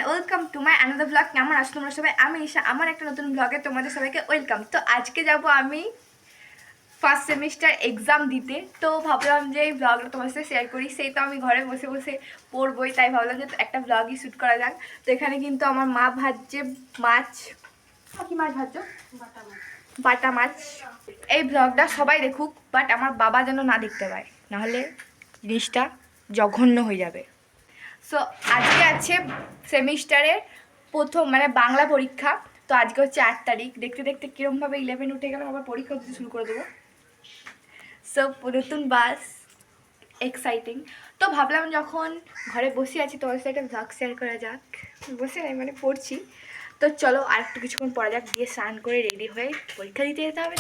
Welcome to my another blog. কেমন আছো তোমরা সবাই? আমি ঈশা, আমার একটা নতুন ব্লগে তোমাদের সবাইকে ওয়েলকাম। তো আজকে যাব আমি ফার্স্ট সেমিস্টার এক্সাম দিতে। তো ভাবলাম যে এই ব্লগটা তোমার সাথে শেয়ার করি। সেই তো আমি ঘরে বসে বসে পড়বই, তাই ভাবলাম যে একটা ব্লগই শ্যুট করা যাক। তো এখানে কিন্তু আমার মা ভাজছে মাছ। কি মাছ ভাজছো? বাটা মাছ। এই ব্লগটা সবাই দেখুক, বাট আমার বাবা যেন না দেখতে পায়, নাহলে জিনিসটা জঘন্য হয়ে যাবে। সো আজকে আছে সেমিস্টারের প্রথম বাংলা পরীক্ষা। তো আজকে হচ্ছে 8 তারিখ। দেখতে দেখতে কীরকমভাবে 11 উঠে গেলাম, আবার পরীক্ষা দিতে শুরু করে দেবো। সো নতুন বাস, এক্সাইটিং। তো ভাবলাম যখন ঘরে বসে আছি তোমার সাথে একটা ব্লগ শেয়ার করা যাক। বসে নাই, পড়ছি। তো চলো আর একটু কিছুক্ষণ পড়া যাক, দিয়ে স্নান করে রেডি হয়ে পরীক্ষা দিতে যেতে হবে।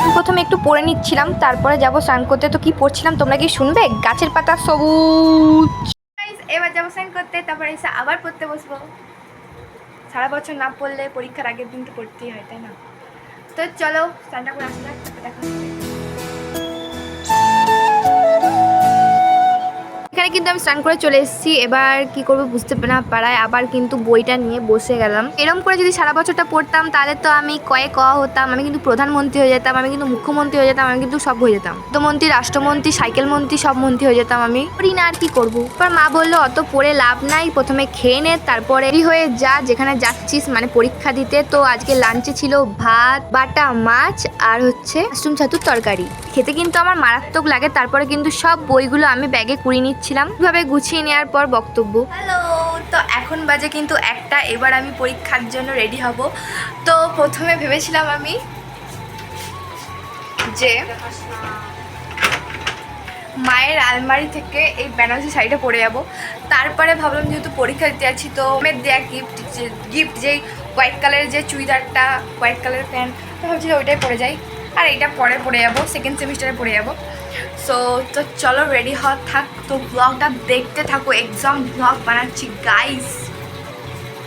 তো প্রথমে একটু পড়ে নিচ্ছিলাম, তারপরে যাবো স্নান করতে। তো কি পড়ছিলাম তোমরা কি শুনবে? গাছের পাতা সবুজ। এবার যাবো স্নান করতে, তারপরে এসে আবার পড়তে বসবো। সারা বছর না পড়লে পরীক্ষার আগের দিন তো পড়তেই হয়, তাই না? তো চলো স্নানটা করে আসা যাক, তারপর দেখা হচ্ছে। এখানে কিন্তু আমি স্নান করে চলে এসেছি। এবার কি করবো বুঝতে না পারায় আবার কিন্তু বইটা নিয়ে বসে গেলাম। এরকম করে যদি সারা বছরটা পড়তাম তাহলে তো আমি হতাম, আমি কিন্তু প্রধানমন্ত্রী হয়ে যেতাম, আমি কিন্তু মুখ্যমন্ত্রী হয়ে যেতাম, আমি কিন্তু সব হয়ে যেতাম। মন্ত্রী, রাষ্ট্রমন্ত্রী, সাইকেল মন্ত্রী, সব মন্ত্রী হয়ে যেতাম আমি। পড়ি না আর কি করবো। এবার মা বললো অত পড়ে লাভ নাই, প্রথমে খেয়ে নে, তারপরে রেডি হয়ে যা যেখানে যাচ্ছিস, পরীক্ষা দিতে। তো আজকে লাঞ্চে ছিল ভাত, বাটা মাছ আর হচ্ছে মাশরুম ছাতুর তরকারি। খেতে কিন্তু আমার মারাত্মক লাগে। তারপরে কিন্তু সব বইগুলো আমি ব্যাগে কুড়িয়ে নিচ্ছিলাম, এভাবে গুছিয়ে নেওয়ার পর বক্তব্য। হ্যালো, তো এখন বাজে কিন্তু 1টা। এবার আমি পরীক্ষার জন্য রেডি হব। তো প্রথমে ভেবেছিলাম আমি যে মায়ের আলমারি থেকে এই বেনারসি শাড়িটা পরে যাব। তারপরে ভাবলাম যেহেতু পরীক্ষা দিতে আছি, তো মেয়ের দেওয়া গিফট যেই হোয়াইট কালারের যে চুড়িদারটা, হোয়াইট কালারের প্যান্ট, তো ভাবছিলাম ওইটাই পরে যাই। আর এইটা পরে যাবো, সেকেন্ড সেমিস্টারে পরে যাবো। তো চলো রেডি হওয়া থাক। তো ব্লগটা দেখতে থাকো, এক্সাম ব্লগ বানাচ্ছি গাইস।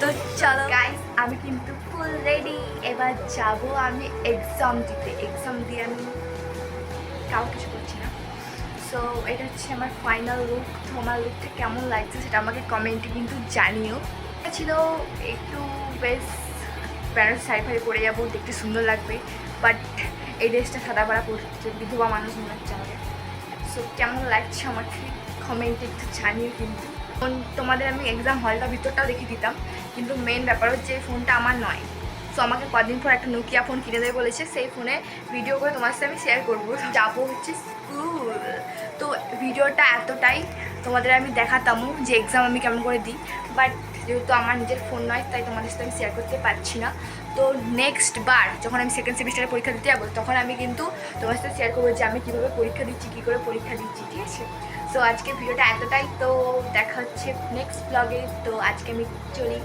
তো চলো গাইস, আমি কিন্তু ফুল রেডি। এবার যাব আমি এক্সাম দিতে। এক্সাম দিয়ে আমি কাউ কিছু করছি না। সো এটা হচ্ছে আমার ফাইনাল লুক। তো আমার লুকটা কেমন লাগছে সেটা আমাকে কমেন্টে কিন্তু জানিও। এটা ছিল একটু বেশ বেনারসি শাড়ি ফাড়ি পরে যাবো, দেখতে সুন্দর লাগবে। বাট এই ড্রেসটা সাদা পাড়া পড়ছে, বিধবা মানুষ মনে হচ্ছে আমাকে। সো কেমন লাগছে আমাকে কমেন্টে একটু জানিও কিন্তু। তোমাদের আমি এক্সাম হলটা ভিতরটাও দেখিয়ে দিতাম, কিন্তু মেন ব্যাপার হচ্ছে এই ফোনটা আমার নয়। সো আমাকে কদিন পর একটা নোকিয়া ফোন কিনে দেবে বলেছে, সেই ফোনে ভিডিও করে তোমার সাথে আমি শেয়ার করবো। যাবো হচ্ছে স্কুল। তো ভিডিওটা এতটাই তোমাদের আমি দেখাতামও যে এক্সাম আমি কেমন করে দিই, বাট যেহেতু আমার নিজের ফোন নয় তাই তোমাদের সাথে আমি শেয়ার করতে পারছি না। তো নেক্সট বার যখন আমি সেকেন্ড সেমিস্টারে পরীক্ষা দিতে যাবো, তখন আমি কিন্তু তোমার সাথে শেয়ার করবো যে আমি কীভাবে পরীক্ষা দিচ্ছি, কী করে পরীক্ষা দিচ্ছি, ঠিক আছে? সো আজকে ভিডিওটা এতটাই। তো দেখা হচ্ছে নেক্সট ব্লগে। তো আজকে আমি চলি।